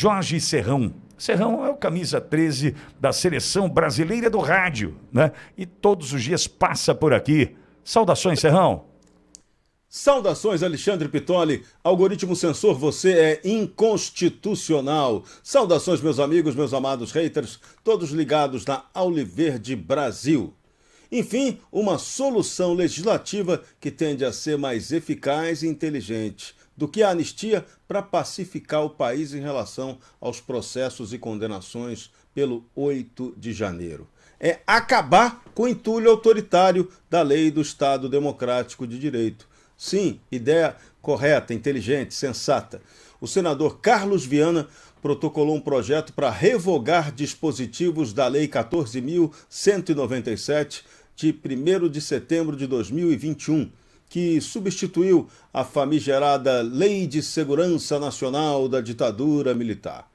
Jorge Serrão. Serrão é o camisa 13 da Seleção Brasileira do Rádio, né? E todos os dias passa por aqui. Saudações, Serrão. Saudações, Alexandre Pitoli. Algoritmo Censor, você é inconstitucional. Saudações, meus amigos, meus amados haters, todos ligados na Auliverde Brasil. Enfim, uma solução legislativa que tende a ser mais eficaz e inteligente do que a anistia para pacificar o país em relação aos processos e condenações pelo 8 de janeiro. É acabar com o entulho autoritário da lei do Estado Democrático de Direito. Sim, ideia correta, inteligente, sensata. O senador Carlos Viana protocolou um projeto para revogar dispositivos da Lei 14.197, de 1º de setembro de 2021, que substituiu a famigerada Lei de Segurança Nacional da ditadura militar.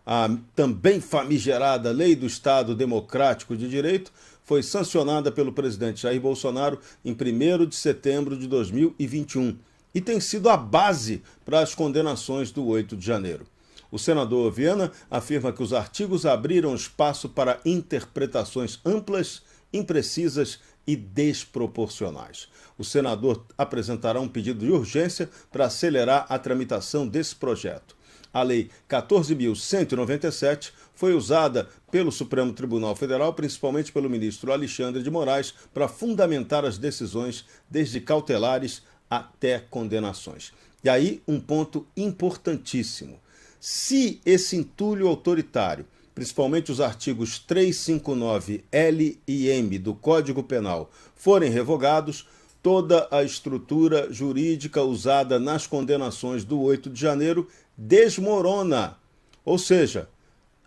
A também famigerada Lei do Estado Democrático de Direito foi sancionada pelo presidente Jair Bolsonaro em 1º de setembro de 2021 e tem sido a base para as condenações do 8 de janeiro. O senador Viana afirma que os artigos abriram espaço para interpretações amplas, imprecisas e desproporcionais. O senador apresentará um pedido de urgência para acelerar a tramitação desse projeto. A Lei 14.197 foi usada pelo Supremo Tribunal Federal, principalmente pelo ministro Alexandre de Moraes, para fundamentar as decisões, desde cautelares até condenações. E aí, um ponto importantíssimo. Se esse entulho autoritário, principalmente os artigos 359 L e M do Código Penal, forem revogados, toda a estrutura jurídica usada nas condenações do 8 de janeiro desmorona. Ou seja,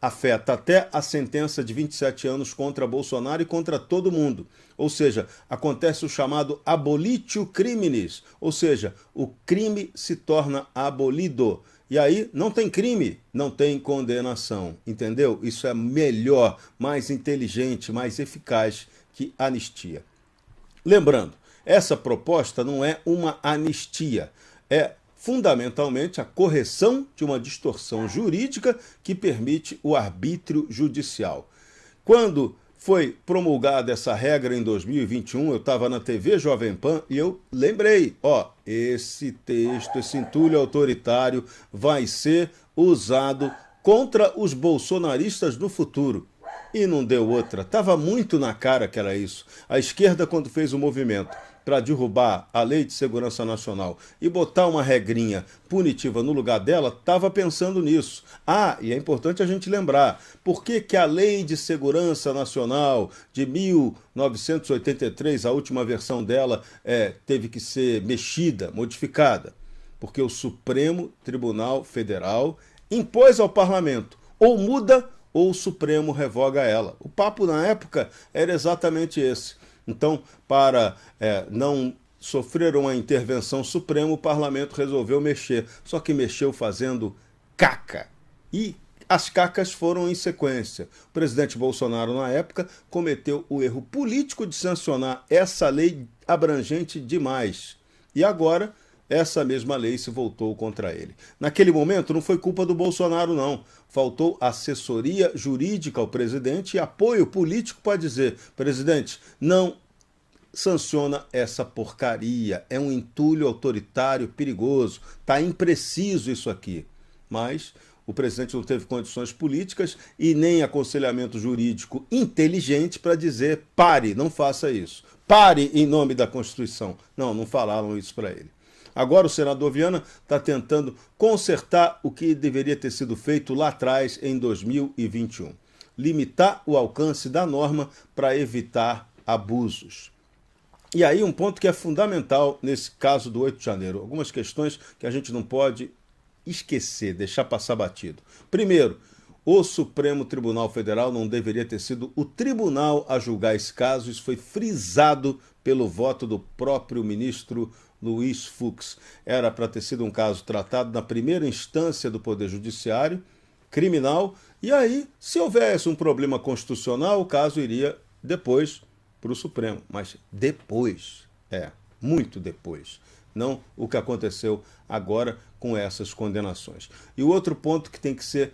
afeta até a sentença de 27 anos contra Bolsonaro e contra todo mundo. Ou seja, acontece o chamado abolitio criminis, ou seja, o crime se torna abolido. E aí não tem crime, não tem condenação, entendeu? Isso é melhor, mais inteligente, mais eficaz que anistia. Lembrando, essa proposta não é uma anistia, é fundamentalmente a correção de uma distorção jurídica que permite o arbítrio judicial. Quando foi promulgada essa regra em 2021, eu estava na TV Jovem Pan e eu lembrei, esse texto, esse entulho autoritário vai ser usado contra os bolsonaristas no futuro. E não deu outra, estava muito na cara que era isso. A esquerda, quando fez o movimento para derrubar a Lei de Segurança Nacional e botar uma regrinha punitiva no lugar dela, estava pensando nisso. E é importante a gente lembrar, por que a Lei de Segurança Nacional de 1983, a última versão dela, teve que ser mexida, modificada? Porque o Supremo Tribunal Federal impôs ao parlamento, ou muda ou o Supremo revoga ela. O papo na época era exatamente esse. Então, para não sofrer uma intervenção suprema, o parlamento resolveu mexer. Só que mexeu fazendo caca. E as cacas foram em sequência. O presidente Bolsonaro, na época, cometeu o erro político de sancionar essa lei abrangente demais. E agora, essa mesma lei se voltou contra ele. Naquele momento, não foi culpa do Bolsonaro, não. Faltou assessoria jurídica ao presidente e apoio político para dizer: presidente, não sanciona essa porcaria, é um entulho autoritário perigoso, está impreciso isso aqui. Mas o presidente não teve condições políticas e nem aconselhamento jurídico inteligente para dizer: pare, não faça isso. Pare em nome da Constituição. Não falaram isso para ele. Agora o senador Viana está tentando consertar o que deveria ter sido feito lá atrás, em 2021. Limitar o alcance da norma para evitar abusos. E aí um ponto que é fundamental nesse caso do 8 de janeiro. Algumas questões que a gente não pode esquecer, deixar passar batido. Primeiro, o Supremo Tribunal Federal não deveria ter sido o tribunal a julgar esse caso. Isso foi frisado pelo voto do próprio ministro Luiz Fux. Era para ter sido um caso tratado na primeira instância do Poder Judiciário, criminal, e aí, se houvesse um problema constitucional, o caso iria depois para o Supremo. Mas depois, muito depois. não o que aconteceu agora com essas condenações. E o outro ponto que tem que ser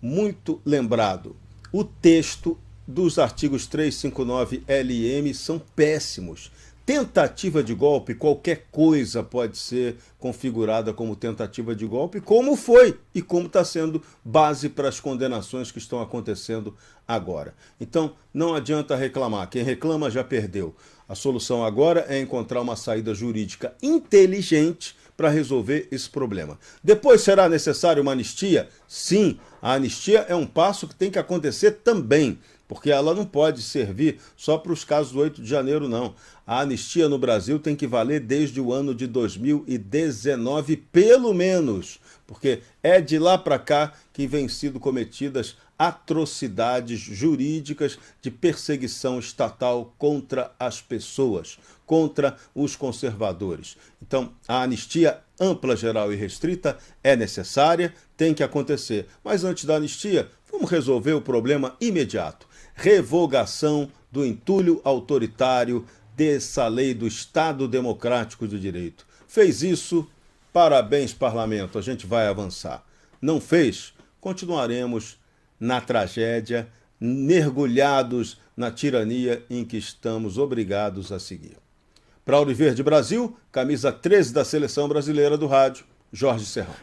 muito lembrado, o texto dos artigos 359 LM são péssimos. Tentativa de golpe, qualquer coisa pode ser configurada como tentativa de golpe, como foi e como está sendo base para as condenações que estão acontecendo agora. Então, não adianta reclamar. Quem reclama já perdeu. A solução agora é encontrar uma saída jurídica inteligente para resolver esse problema. Depois será necessário uma anistia? Sim, a anistia é um passo que tem que acontecer também, porque ela não pode servir só para os casos do 8 de janeiro, não. A anistia no Brasil tem que valer desde o ano de 2019, pelo menos, porque é de lá para cá que vêm sido cometidas atrocidades jurídicas de perseguição estatal contra as pessoas, contra os conservadores. Então, a anistia ampla, geral e restrita é necessária, tem que acontecer. Mas antes da anistia, vamos resolver o problema imediato. Revogação do entulho autoritário dessa lei do Estado Democrático de Direito. Fez isso? Parabéns, parlamento, a gente vai avançar. Não fez? Continuaremos na tragédia, mergulhados na tirania em que estamos obrigados a seguir. Para Auriverde Brasil, camisa 13 da Seleção Brasileira do Rádio, Jorge Serrão.